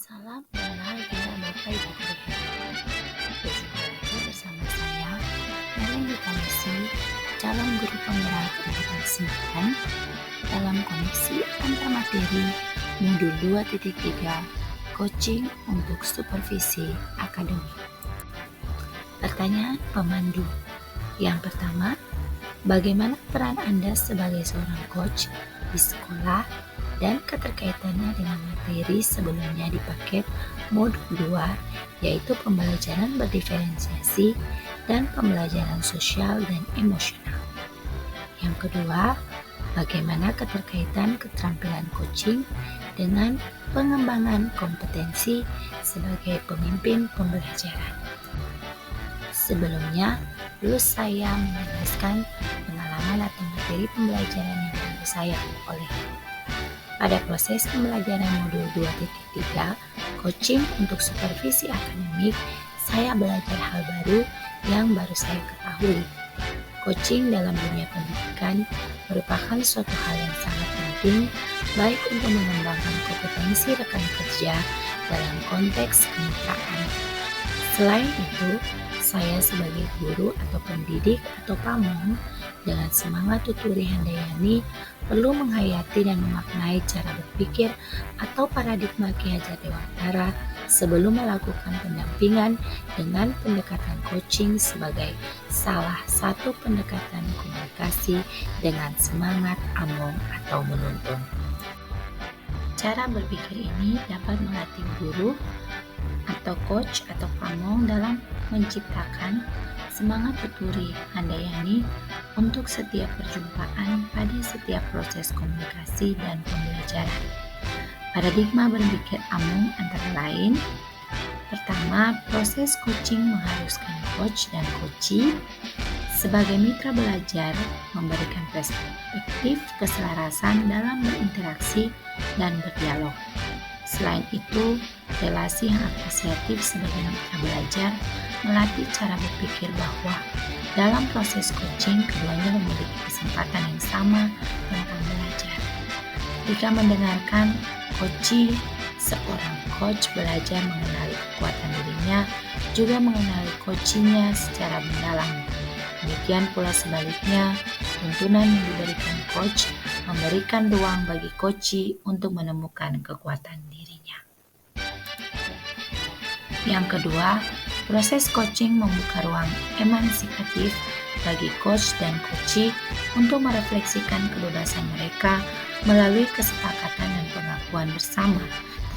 Salam kenal dengan Bapak Ibu Guru. Berjumpa lagi bersama saya, Ellen Gitanesi, calon guru penggerak angkatan 9 dalam koneksi antar materi modul 2.3 coaching untuk supervisi akademik. Pertanyaan pemandu. Yang pertama, bagaimana peran Anda sebagai seorang coach di sekolah dan keterkaitannya dengan materi sebelumnya di paket modul 2, yaitu pembelajaran berdiferensiasi dan pembelajaran sosial dan emosional. Yang kedua, bagaimana keterkaitan keterampilan coaching dengan pengembangan kompetensi sebagai pemimpin pembelajaran. Sebelumnya, dulu saya menjelaskan pengalaman atau materi pembelajaran yang baru saya oleh. Pada proses pembelajaran modul 2.3 coaching untuk supervisi akademik, saya belajar hal baru yang baru saya ketahui. Coaching dalam dunia pendidikan merupakan suatu hal yang sangat penting, baik untuk mengembangkan kompetensi rekan kerja dalam konteks kemitraan. Selain itu, saya sebagai guru atau pendidik atau pamong dengan semangat tuturi handayani perlu menghayati dan memaknai cara berpikir atau paradigma Ki Hajar Dewantara sebelum melakukan pendampingan dengan pendekatan coaching sebagai salah satu pendekatan komunikasi dengan semangat among atau menuntun. Cara berpikir ini dapat melatih guru atau coach atau pamong dalam menciptakan semangat tuturi handayani untuk setiap perjumpaan pada setiap proses komunikasi dan pembelajaran. Paradigma berpikir among antara lain: pertama, proses coaching mengharuskan coach dan coachee sebagai mitra belajar memberikan perspektif keselarasan dalam berinteraksi dan berdialog. Selain itu, relasi yang apresiatif sebagai mitra belajar melatih cara berpikir bahwa dalam proses coaching keduanya memiliki kesempatan yang sama tentang belajar. Jika mendengarkan coachee, seorang coach belajar mengenali kekuatan dirinya, juga mengenali coachee-nya secara mendalam. Demikian pula sebaliknya, tuntunan yang diberikan coach memberikan ruang bagi coachee untuk menemukan kekuatan dirinya. Yang kedua, proses coaching membuka ruang emansipatif bagi coach dan coachee untuk merefleksikan kebebasan mereka melalui kesepakatan dan pengakuan bersama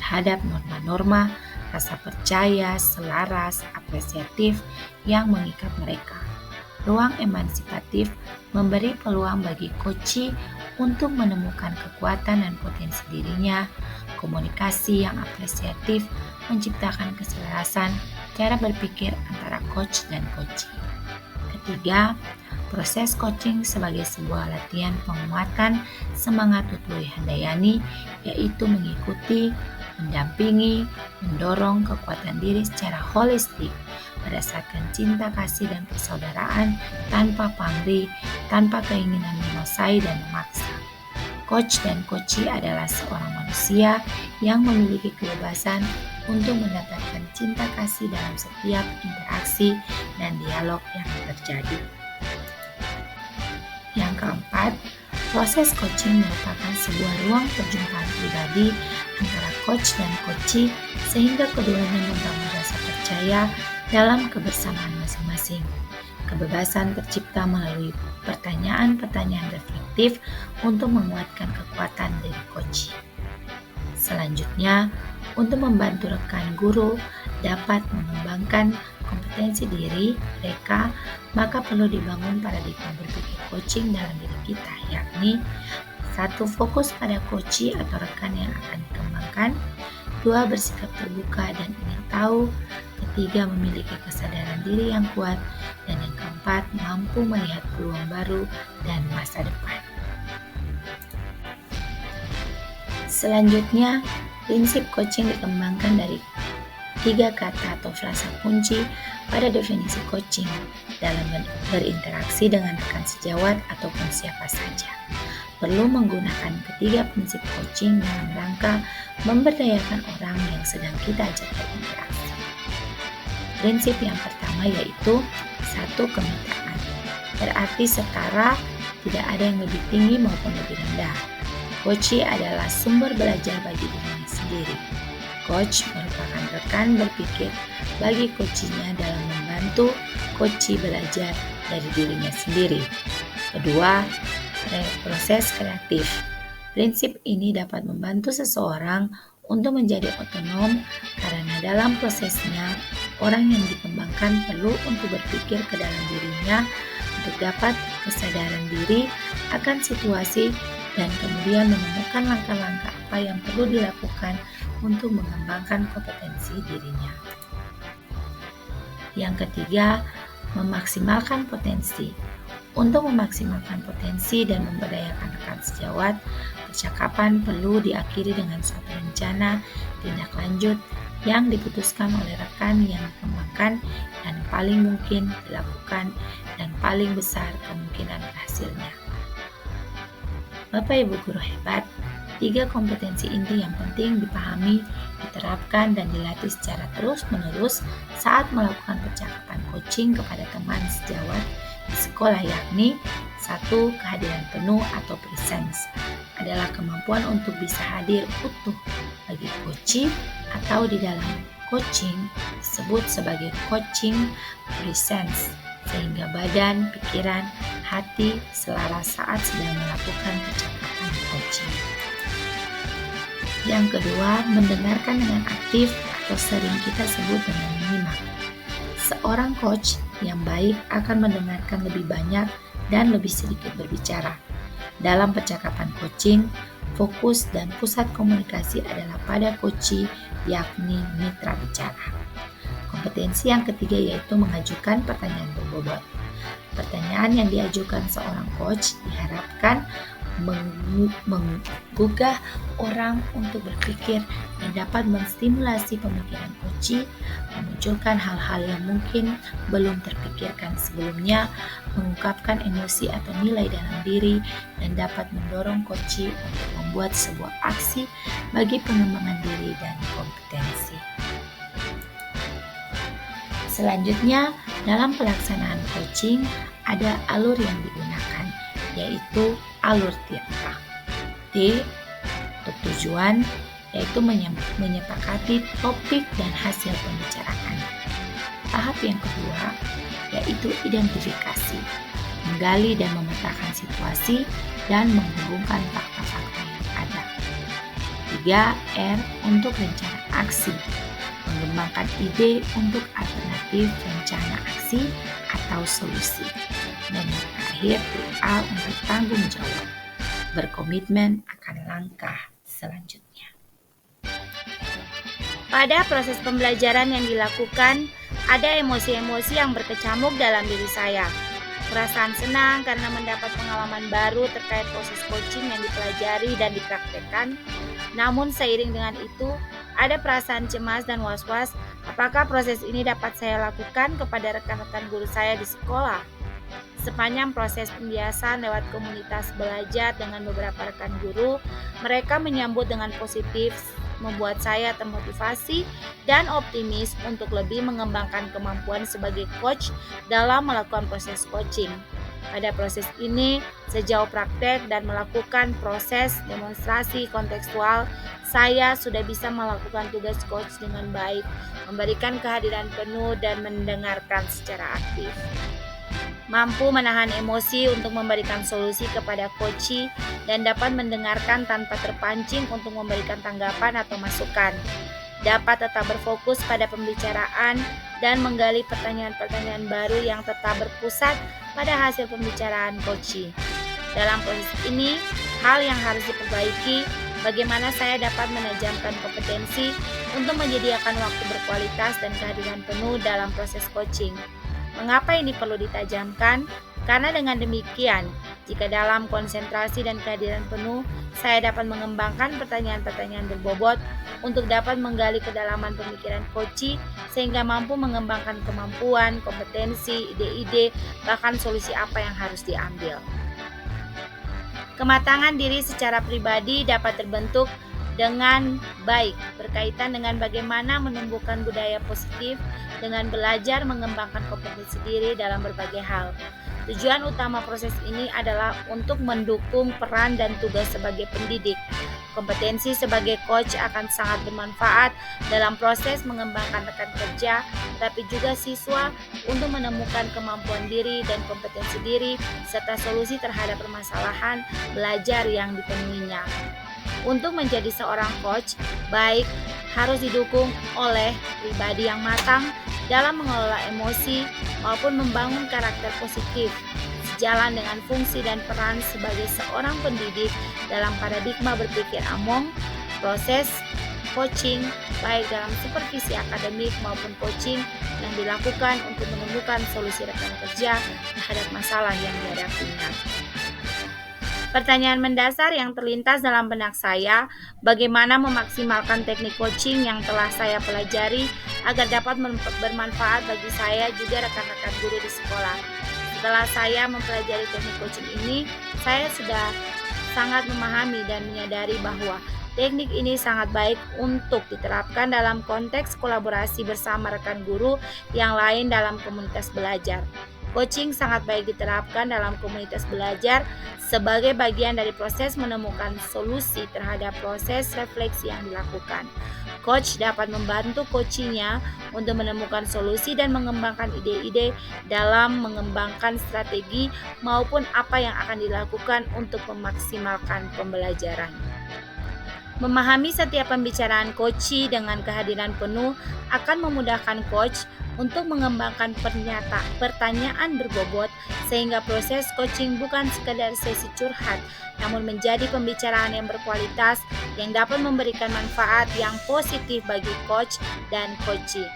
terhadap norma-norma, rasa percaya, selaras, apresiatif yang mengikat mereka. Ruang emansipatif memberi peluang bagi coachee untuk menemukan kekuatan dan potensi dirinya. Komunikasi yang apresiatif menciptakan keselarasan cara berpikir antara coach dan coachee. Ketiga, proses coaching sebagai sebuah latihan penguatan semangat tuturi handayani, yaitu mengikuti, mendampingi, mendorong kekuatan diri secara holistik berdasarkan cinta kasih dan persaudaraan tanpa pamrih, tanpa keinginan menguasai dan memaksa. Coach dan coachee adalah seorang manusia yang memiliki kebebasan untuk mendapatkan cinta kasih dalam setiap interaksi dan dialog yang terjadi. Yang keempat, proses coaching merupakan sebuah ruang perjumpaan pribadi antara coach dan coachee sehingga keduanya membangun rasa percaya dalam kebersamaan masing-masing. Kebebasan tercipta melalui pertanyaan-pertanyaan reflektif untuk menguatkan kekuatan dari coachee. Selanjutnya, untuk membantu rekan guru dapat mengembangkan kompetensi diri mereka, maka perlu dibangun paradigma berpikir coaching dalam diri kita, yakni 1. Fokus pada coachee atau rekan yang akan dikembangkan. 2. Bersikap terbuka dan ingin tahu. 3. Memiliki kesadaran diri yang kuat. Dan yang keempat, mampu melihat peluang baru dan masa depan. Selanjutnya, prinsip coaching dikembangkan dari 3 kata atau frasa kunci pada definisi coaching dalam berinteraksi dengan rekan sejawat ataupun siapa saja. perlu menggunakan ketiga prinsip coaching dalam rangka memberdayakan orang yang sedang kita ajak berinteraksi. Prinsip yang pertama yaitu 1. Kemitraan. Berarti setara, tidak ada yang lebih tinggi maupun lebih rendah. Coach adalah sumber belajar bagi dirinya sendiri. Coach merupakan rekan berpikir bagi coachnya dalam membantu coach belajar dari dirinya sendiri. Kedua, proses kreatif. Prinsip ini dapat membantu seseorang untuk menjadi otonom karena dalam prosesnya orang yang dikembangkan perlu untuk berpikir ke dalam dirinya untuk dapat kesadaran diri akan situasi dan kemudian menemukan langkah-langkah apa yang perlu dilakukan untuk mengembangkan kompetensi dirinya. Yang ketiga, memaksimalkan potensi. Untuk memaksimalkan potensi dan memberdayakan rekan sejawat, percakapan perlu diakhiri dengan suatu rencana tindak lanjut yang diputuskan oleh rekan yang dikembangkan dan paling mungkin dilakukan dan paling besar kemungkinan hasilnya. Bapak Ibu guru hebat, 3 kompetensi inti yang penting dipahami, diterapkan, dan dilatih secara terus-menerus saat melakukan percakapan coaching kepada teman sejawat di sekolah, yakni 1. Kehadiran penuh atau presence adalah kemampuan untuk bisa hadir utuh bagi coach atau di dalam coaching disebut sebagai coaching presence, sehingga badan, pikiran, hati selaras saat sedang melakukan percakapan coaching. Yang kedua, mendengarkan dengan aktif atau sering kita sebut dengan menyimak. Seorang coach yang baik akan mendengarkan lebih banyak dan lebih sedikit berbicara. Dalam percakapan coaching, fokus dan pusat komunikasi adalah pada coach, yakni mitra bicara. Kompetensi yang ketiga yaitu mengajukan pertanyaan berbobot. Pertanyaan yang diajukan seorang coach diharapkan menggugah orang untuk berpikir dan dapat menstimulasi pemikiran coach, memunculkan hal-hal yang mungkin belum terpikirkan sebelumnya, mengungkapkan emosi atau nilai dalam diri, dan dapat mendorong coach untuk membuat sebuah aksi bagi pengembangan diri dan kompetensi. Selanjutnya, dalam pelaksanaan coaching ada alur yang digunakan, yaitu alur tirta. T untuk tujuan, yaitu menyepakati topik dan hasil pembicaraan. Tahap yang kedua yaitu identifikasi, menggali dan memetakan situasi dan menghubungkan fakta-fakta yang ada. 3. R untuk rencana aksi, mengembangkan ide untuk alternatif rencana aksi atau solusi. Dan yang terakhir, A untuk tanggung jawab, berkomitmen akan langkah selanjutnya. Pada proses pembelajaran yang dilakukan, ada emosi-emosi yang berkecamuk dalam diri saya. Perasaan senang karena mendapat pengalaman baru terkait proses coaching yang dipelajari dan dipraktekkan. Namun seiring dengan itu, ada perasaan cemas dan was-was apakah proses ini dapat saya lakukan kepada rekan-rekan guru saya di sekolah. Sepanjang proses pembiasan lewat komunitas belajar dengan beberapa rekan guru, mereka menyambut dengan positif, membuat saya termotivasi dan optimis untuk lebih mengembangkan kemampuan sebagai coach dalam melakukan proses coaching. Pada proses ini, sejauh praktek dan melakukan proses demonstrasi kontekstual, saya sudah bisa melakukan tugas coach dengan baik, memberikan kehadiran penuh dan mendengarkan secara aktif. Mampu menahan emosi untuk memberikan solusi kepada coach dan dapat mendengarkan tanpa terpancing untuk memberikan tanggapan atau masukan. Dapat tetap berfokus pada pembicaraan dan menggali pertanyaan-pertanyaan baru yang tetap berpusat pada hasil pembicaraan coach. Dalam proses ini, hal yang harus diperbaiki, bagaimana saya dapat menajamkan kompetensi untuk menyediakan waktu berkualitas dan kehadiran penuh dalam proses coaching. Mengapa ini perlu ditajamkan? Karena dengan demikian, jika dalam konsentrasi dan kehadiran penuh, saya dapat mengembangkan pertanyaan-pertanyaan berbobot untuk dapat menggali kedalaman pemikiran coach sehingga mampu mengembangkan kemampuan, kompetensi, ide-ide, bahkan solusi apa yang harus diambil. Kematangan diri secara pribadi dapat terbentuk dengan baik, berkaitan dengan bagaimana menumbuhkan budaya positif dengan belajar mengembangkan kompetensi diri dalam berbagai hal. Tujuan utama proses ini adalah untuk mendukung peran dan tugas sebagai pendidik. Kompetensi sebagai coach akan sangat bermanfaat dalam proses mengembangkan rekan kerja, tetapi juga siswa untuk menemukan kemampuan diri dan kompetensi diri serta solusi terhadap permasalahan belajar yang dipenuhinya. Untuk menjadi seorang coach, baik harus didukung oleh pribadi yang matang dalam mengelola emosi maupun membangun karakter positif, sejalan dengan fungsi dan peran sebagai seorang pendidik dalam paradigma berpikir Among. Proses coaching baik dalam supervisi akademik maupun coaching yang dilakukan untuk menemukan solusi rekan kerja terhadap masalah yang dihadapinya. Pertanyaan mendasar yang terlintas dalam benak saya, bagaimana memaksimalkan teknik coaching yang telah saya pelajari agar dapat bermanfaat bagi saya juga rekan-rekan guru di sekolah. Setelah saya mempelajari teknik coaching ini, saya sudah sangat memahami dan menyadari bahwa teknik ini sangat baik untuk diterapkan dalam konteks kolaborasi bersama rekan guru yang lain dalam komunitas belajar. Coaching sangat baik diterapkan dalam komunitas belajar sebagai bagian dari proses menemukan solusi terhadap proses refleksi yang dilakukan. Coach dapat membantu coachingnya untuk menemukan solusi dan mengembangkan ide-ide dalam mengembangkan strategi maupun apa yang akan dilakukan untuk memaksimalkan pembelajaran. Memahami setiap pembicaraan coach dengan kehadiran penuh akan memudahkan coach untuk mengembangkan pertanyaan berbobot sehingga proses coaching bukan sekadar sesi curhat, namun menjadi pembicaraan yang berkualitas yang dapat memberikan manfaat yang positif bagi coach dan coachee.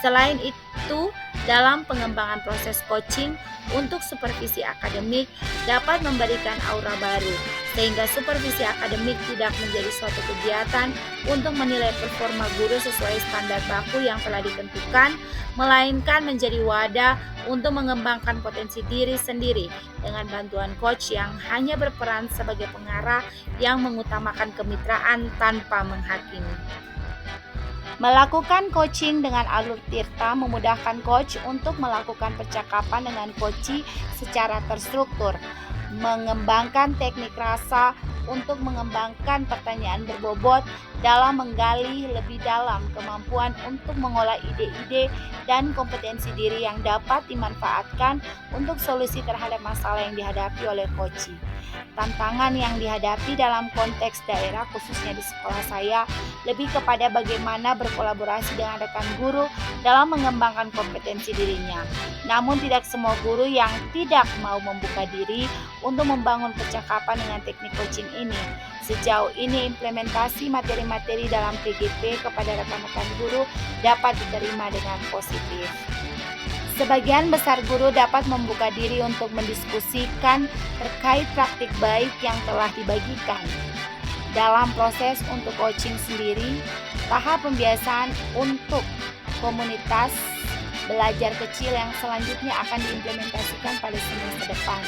Selain itu, dalam pengembangan proses coaching untuk supervisi akademik dapat memberikan aura baru, sehingga supervisi akademik tidak menjadi suatu kegiatan untuk menilai performa guru sesuai standar baku yang telah ditentukan, melainkan menjadi wadah untuk mengembangkan potensi diri sendiri dengan bantuan coach yang hanya berperan sebagai pengarah yang mengutamakan kemitraan tanpa menghakimi. Melakukan coaching dengan alur tirta memudahkan coach untuk melakukan percakapan dengan coachee secara terstruktur, mengembangkan teknik rasa untuk mengembangkan pertanyaan berbobot dalam menggali lebih dalam kemampuan untuk mengolah ide-ide dan kompetensi diri yang dapat dimanfaatkan untuk solusi terhadap masalah yang dihadapi oleh coachee. Tantangan yang dihadapi dalam konteks daerah khususnya di sekolah saya lebih kepada bagaimana berkolaborasi dengan rekan guru dalam mengembangkan kompetensi dirinya. Namun tidak semua guru yang tidak mau membuka diri untuk membangun percakapan dengan teknik coaching ini. Sejauh ini implementasi materi-materi dalam PGP kepada rekan-rekan guru dapat diterima dengan positif. Sebagian besar guru dapat membuka diri untuk mendiskusikan terkait praktik baik yang telah dibagikan. Dalam proses untuk coaching sendiri, tahap pembiasaan untuk komunitas belajar kecil yang selanjutnya akan diimplementasikan pada semester depan.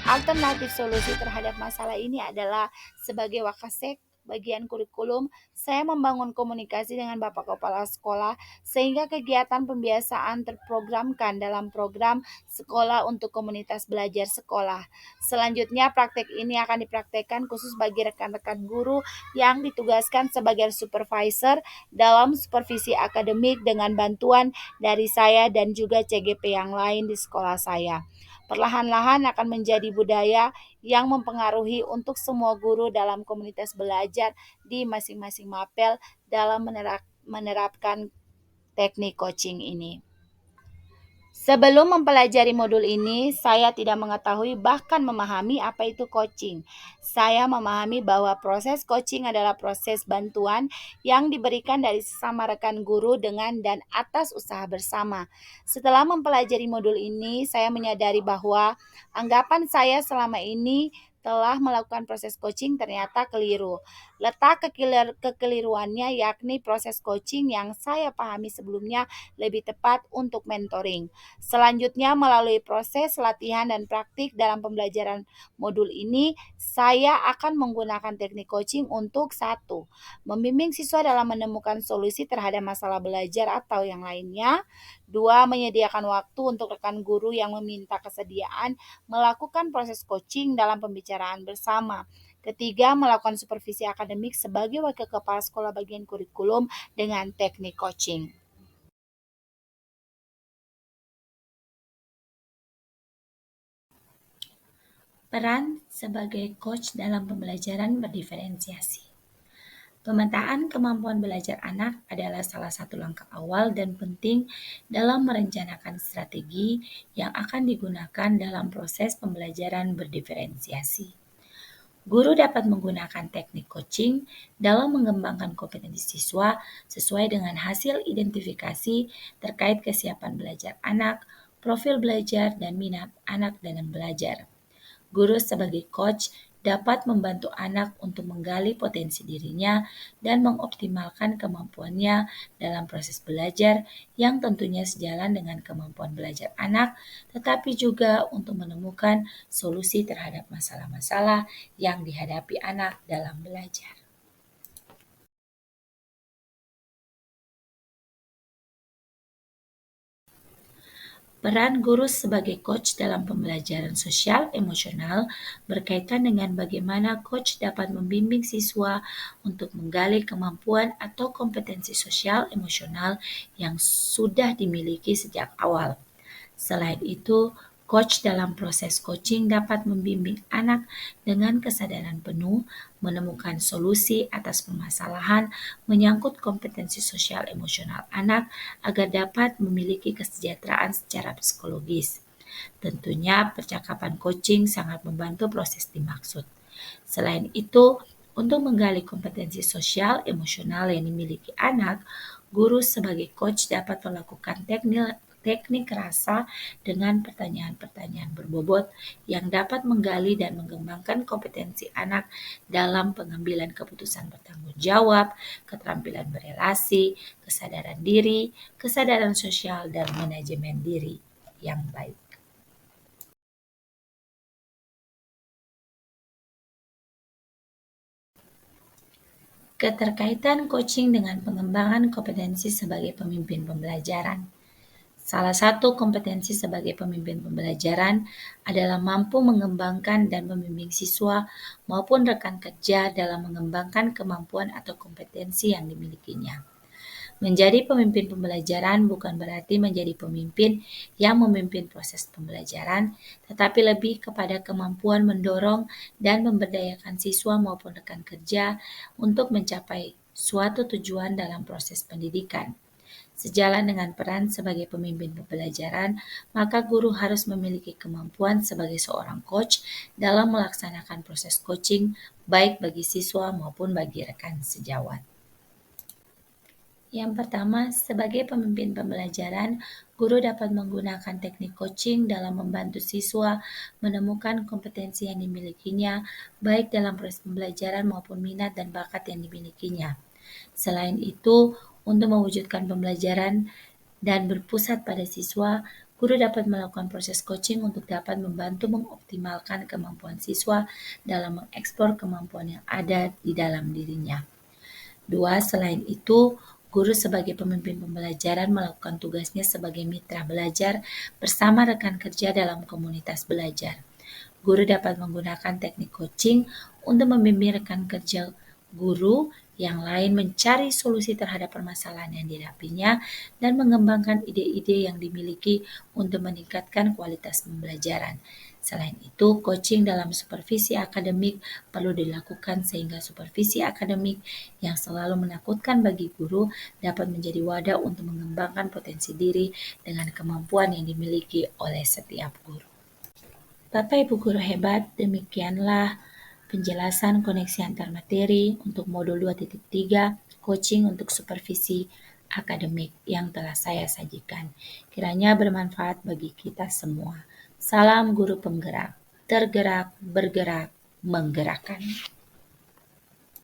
Alternatif solusi terhadap masalah ini adalah sebagai wakasek bagian kurikulum, saya membangun komunikasi dengan Bapak Kepala Sekolah sehingga kegiatan pembiasaan terprogramkan dalam program sekolah untuk komunitas belajar sekolah. Selanjutnya, praktek ini akan dipraktekkan khusus bagi rekan-rekan guru yang ditugaskan sebagai supervisor dalam supervisi akademik dengan bantuan dari saya dan juga CGP yang lain di sekolah saya. Perlahan-lahan akan menjadi budaya yang mempengaruhi untuk semua guru dalam komunitas belajar di masing-masing mapel dalam menerapkan teknik coaching ini. Sebelum mempelajari modul ini, saya tidak mengetahui bahkan memahami apa itu coaching. Saya memahami bahwa proses coaching adalah proses bantuan yang diberikan dari sesama rekan guru dengan dan atas usaha bersama. Setelah mempelajari modul ini, saya menyadari bahwa anggapan saya selama ini setelah melakukan proses coaching ternyata keliru. Letak kekeliruannya yakni proses coaching yang saya pahami sebelumnya lebih tepat untuk mentoring. Selanjutnya, melalui proses latihan dan praktik dalam pembelajaran modul ini, saya akan menggunakan teknik coaching untuk satu, membimbing siswa dalam menemukan solusi terhadap masalah belajar atau yang lainnya. Dua, menyediakan waktu untuk rekan guru yang meminta kesediaan melakukan proses coaching dalam pembicaraan bersama. Ketiga, melakukan supervisi akademik sebagai wakil kepala sekolah bagian kurikulum dengan teknik coaching. Peran sebagai coach dalam pembelajaran berdiferensiasi. Pemetaan kemampuan belajar anak adalah salah satu langkah awal dan penting dalam merencanakan strategi yang akan digunakan dalam proses pembelajaran berdiferensiasi. Guru dapat menggunakan teknik coaching dalam mengembangkan kompetensi siswa sesuai dengan hasil identifikasi terkait kesiapan belajar anak, profil belajar, dan minat anak dalam belajar. Guru sebagai coach dapat membantu anak untuk menggali potensi dirinya dan mengoptimalkan kemampuannya dalam proses belajar yang tentunya sejalan dengan kemampuan belajar anak, tetapi juga untuk menemukan solusi terhadap masalah-masalah yang dihadapi anak dalam belajar. Peran guru sebagai coach dalam pembelajaran sosial emosional berkaitan dengan bagaimana coach dapat membimbing siswa untuk menggali kemampuan atau kompetensi sosial emosional yang sudah dimiliki sejak awal. Selain itu, coach dalam proses coaching dapat membimbing anak dengan kesadaran penuh menemukan solusi atas permasalahan menyangkut kompetensi sosial emosional anak agar dapat memiliki kesejahteraan secara psikologis. Tentunya percakapan coaching sangat membantu proses dimaksud. Selain itu, untuk menggali kompetensi sosial emosional yang dimiliki anak, guru sebagai coach dapat melakukan teknik rasa dengan pertanyaan-pertanyaan berbobot yang dapat menggali dan mengembangkan kompetensi anak dalam pengambilan keputusan bertanggung jawab, keterampilan berelasi, kesadaran diri, kesadaran sosial, dan manajemen diri yang baik. Keterkaitan coaching dengan pengembangan kompetensi sebagai pemimpin pembelajaran. Salah satu kompetensi sebagai pemimpin pembelajaran adalah mampu mengembangkan dan membimbing siswa maupun rekan kerja dalam mengembangkan kemampuan atau kompetensi yang dimilikinya. Menjadi pemimpin pembelajaran bukan berarti menjadi pemimpin yang memimpin proses pembelajaran, tetapi lebih kepada kemampuan mendorong dan memberdayakan siswa maupun rekan kerja untuk mencapai suatu tujuan dalam proses pendidikan. Sejalan dengan peran sebagai pemimpin pembelajaran, maka guru harus memiliki kemampuan sebagai seorang coach dalam melaksanakan proses coaching baik bagi siswa maupun bagi rekan sejawat. Yang pertama, sebagai pemimpin pembelajaran, guru dapat menggunakan teknik coaching dalam membantu siswa menemukan kompetensi yang dimilikinya, baik dalam proses pembelajaran maupun minat dan bakat yang dimilikinya. Selain itu, untuk mewujudkan pembelajaran dan berpusat pada siswa, guru dapat melakukan proses coaching untuk dapat membantu mengoptimalkan kemampuan siswa dalam mengeksplor kemampuan yang ada di dalam dirinya. Dua, selain itu, guru sebagai pemimpin pembelajaran melakukan tugasnya sebagai mitra belajar bersama rekan kerja dalam komunitas belajar. Guru dapat menggunakan teknik coaching untuk membimbing rekan kerja guru yang lain mencari solusi terhadap permasalahan yang dihadapinya dan mengembangkan ide-ide yang dimiliki untuk meningkatkan kualitas pembelajaran. Selain itu, coaching dalam supervisi akademik perlu dilakukan sehingga supervisi akademik yang selalu menakutkan bagi guru dapat menjadi wadah untuk mengembangkan potensi diri dengan kemampuan yang dimiliki oleh setiap guru. Bapak Ibu guru hebat, demikianlah penjelasan koneksi antar materi untuk modul 2.3 coaching untuk supervisi akademik yang telah saya sajikan. Kiranya bermanfaat bagi kita semua. Salam guru penggerak, tergerak, bergerak, menggerakkan.